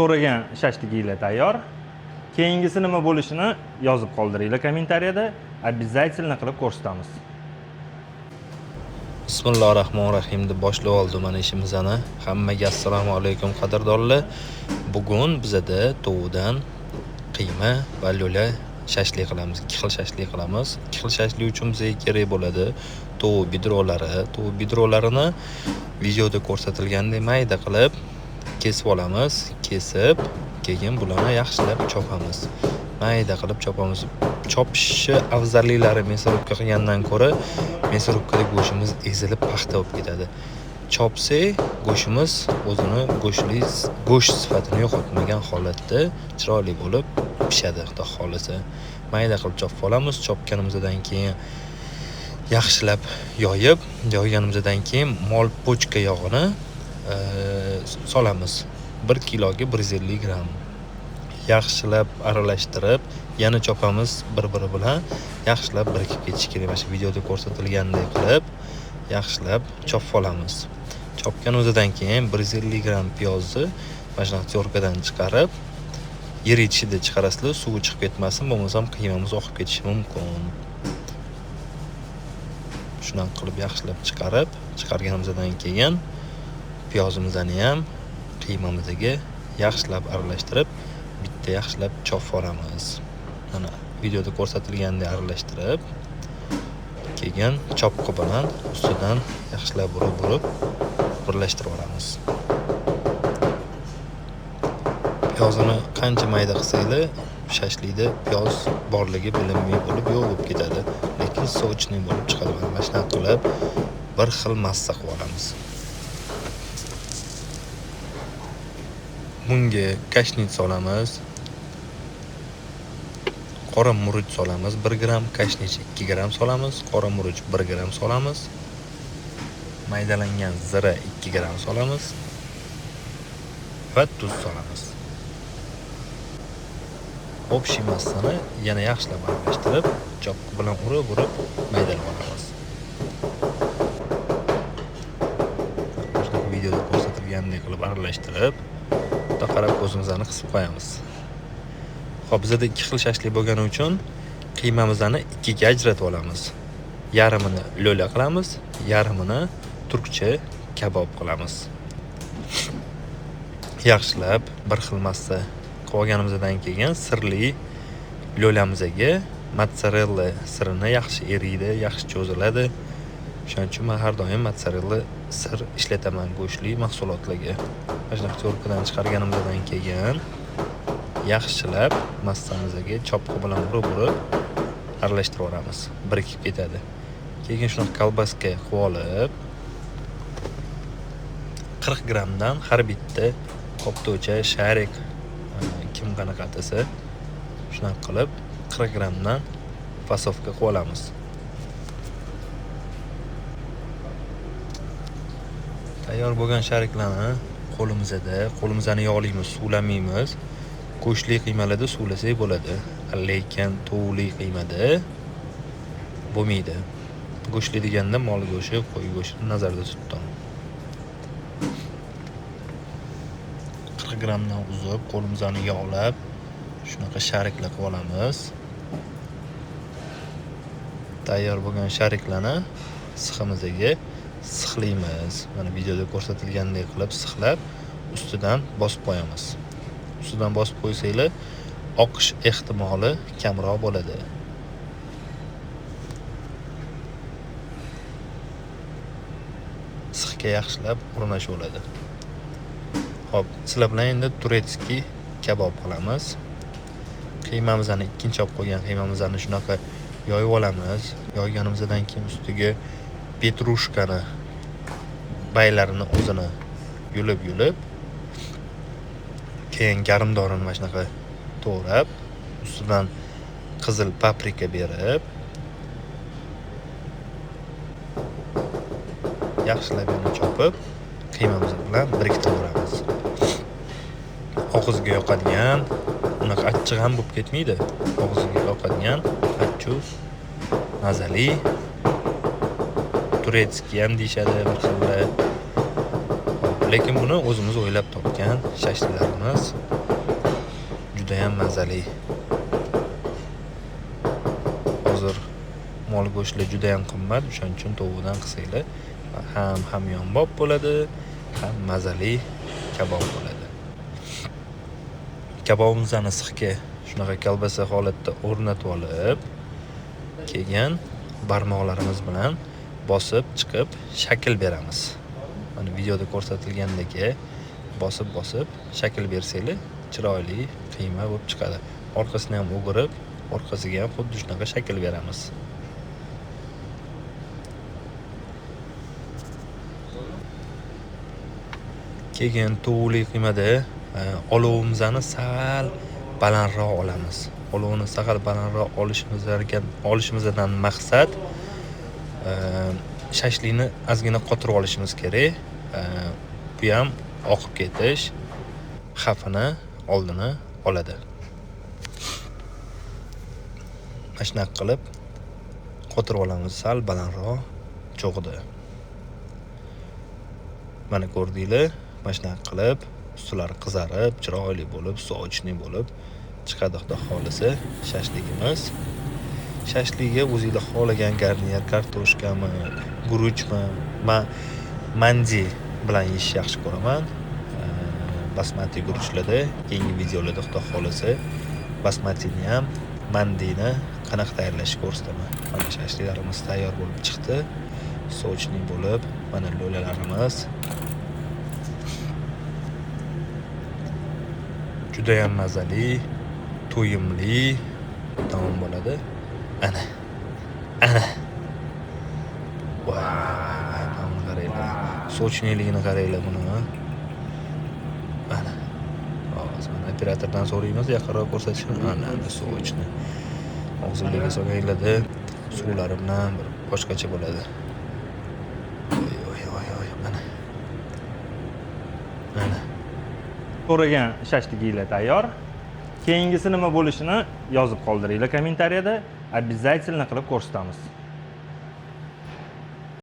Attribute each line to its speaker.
Speaker 1: So'ragan shashliginglar tayyor. Keyingisi nima bo'lishini yozib qoldiringlar kommentariyada. Обязательно qilib ko'rsatamiz.
Speaker 2: Bismillahirrahmanirrahim deb boshlab oldim mana ishimizni. Hammaga assalomu alaykum qadrdonlar. Bugun bizada tovudan qiyma va lo'la shashlik qilamiz. Ikki xil shashlik qilamiz. Ikki xil shashlik uchun bizga kerak bo'ladi tovuq bidrolari. Tovuq bidrolarini videoda ko'rsatilgandek mayda qilib kesib olamiz. Kesib, keyin bularni yaxshilab chopamiz. Mayda qilib chopamiz. Chopishi afzalliklari мясорубка qilgandan ko'ra мясорубкада go'shtimiz ezilib paxta bo'lib ketadi. Chopsak, go'shtimiz o'zini go'sht sifatini yo'qotmagan holatda chiroyli bo'lib pishadi, xudo xolisa. Mayda qilib chopib olamiz. Chopganimizdan keyin yaxshilab yoyganimizdan keyin mol pochka yog'ini solamiz. 1 kiloga 150 gram. Yaxshilab aralashtirib, yana chopamiz bir-biri bilan. Yaxshilab birikib ketishi kerak. Mana shu videoda ko'rsatilgandek qilib yaxshilab chopib olamiz. Chopganimizdan keyin 150 gram piyozni mana shu terkadan chiqarib, yer ichida chiqarasizlar, suvi chiqib ketmasin, bo'lmasam qiymamiz oqib ketishi mumkin. Shunaqa qilib yaxshilab chiqarganimizdan keyin piyozimizni ham qiymamizga yaxshilab aralashtirib, bitta yaxshilab chopib olamiz. Mana videoda ko'rsatilgandek aralashtirib, keyin chopqi bilan ustidan yaxshilab urib birlashtirib olamiz. Piyozini qancha mayda qilsanglar, shashlikda piyoz borligi bilinmay bo'lib yo'q bo'lib ketadi, lekin sochniy bo'lib chiqadi. Mana shunday qilib bir xil massa qilib olamiz. Bunga kashnit solamiz. Qora murch solamiz 1 gram, kashnit 2 gram solamiz, qora murch 1 gram solamiz. Maydalangan zira 2 gram solamiz va tuz solamiz. Общий massani yana yaxshilab aralashtirib, chopqi bilan urib maydalab olamiz. Mana videoda ko'rsatilgandek qilib aralashtirib, qarab ko'zimizni qisib qo'yamiz. Xo'p, bizda ikki xil shashlik bo'lgani uchun qiymamizni ikkiga ajratib olamiz. Yarmini lo'la qilamiz, yarmini turkcha kabob qilamiz. Yaxshilab bir xil massa qilib olganimizdan keyin sirli lo'lamizga mozzarella sirini yaxshi eriydi, yaxshi cho'ziladi. Shuning uchun men har doim mozzarella sir ishlataman go'shtli mahsulotlarga. Mana terkadan chiqarganimizdan keyin yaxshilab massamizga chopqi bilan urib aralashtirib olamiz. Birikib ketadi. Keyin shuni kolbaska qilib olib 40 gramdan har bitta qopto'cha, sharik kim qanaqa atasa shuni qilib 40 gramdan fasovka qilib olamiz. Tayyor bo'lgan shariklarni qo'limizni yog'laymiz, suvlamaymiz. Go'shtli qiymalarda suvlasak bo'ladi, lekin tovuqli qiymada bo'lmaydi. Go'shtli deganda mol go'shti, qo'y go'shtini nazarda tutdim. 40 gramdan uzib, qo'limizni yog'lab, shunaqa shariklar qilib olamiz. Tayyor bo'lgan shariklarni siximizga sixlaymiz. Mana videoda ko'rsatilgandek qilib sixlab, ustidan bosib qo'yamiz. Ustidan bosib qo'ysanglar, oqish ehtimoli kamroq bo'ladi. Sixga yaxshilab o'rnashib oladi. Xo'p, sizlar bilan endi turetskiy kabob qilamiz. Qiymamizni ikkinchi olib qo'ygan qiymamizni shunaqa yoyib olamiz. Yoyganimizdan keyin ustiga petrushkani baylarini o'zini yulib keyin garimdorini mana shunaqa to'g'rab, ustidan qizil paprika berib, yaxshilab yana chopib, qiymamiz bilan biriktiramiz. Og'izga yoqadigan, unaqa achchiq ham bo'lib ketmaydi. Og'izga yoqadigan achchiq, mazali turetskiy ham deyishadi bir xilda. Lekin buni o'zimiz o'ylab topgan shashliklarimiz juda ham mazali. Hozir mol go'shtlar juda ham qimmat, o'shaning uchun tovuqdan qilsanglar ham hamyonbop bo'ladi, ham mazali kabob bo'ladi. Kabobimizni sixga shunaqa kolbasa holatda o'rnatib olib, keyin barmoqlarimiz bilan bosib chiqib shakl beramiz. Mana videoda ko'rsatilgandek bosib shakl bersanglar chiroyli qiyma bo'lib chiqadi. Orqasini ham o'girib, orqasiga ham xuddi shunaqa shakl beramiz. Keyin tovuqli qiymada olovimizni sal balandroq olamiz. Olovni sal balandroq olishimizdan maqsad shashlikni ozgina qotirib olishimiz kerak. Bu ham oqib ketish xavfini oldini oladi. Mana shunaqa qilib qotirib olamiz sal balandroq cho'g'ida. Mana ko'rdinglar, mana shunaqa qilib ustlari qizarib, chiroyli bo'lib, sochli bo'lib chiqadi xudo xolisa shashligimiz. Shashlikga o'zingizlar xohlagan garnir, kartoshkami, guruchmi, mandi bilan yeyish yaxshi ko'raman. Basmati guruchlarda keyingi videolarda xudo xolisa basmatini ham, mandini qanaqa tayyorlashni ko'rsataman. Mana shashliklarimiz tayyor bo'lib chiqdi. Sochli bo'lib, mana lo'lalarimiz juda ham mazali, to'yimli taom bo'ladi. Ana. Voy, mana qaranglar. Sochniligini qaranglar buni. Mana. Hozir mana operatordan so'raymiz, yaqinroq ko'rsatishni. Ana sochni. Og'zingizga solganinglarda suvlari bilan bir boshqacha bo'ladi. Mana.
Speaker 1: So'ragan shashliginglar tayyor. Keyingisi nima bo'lishini yozib qoldiringlar kommentariyada. Обязательно qilib ko'rsatamiz.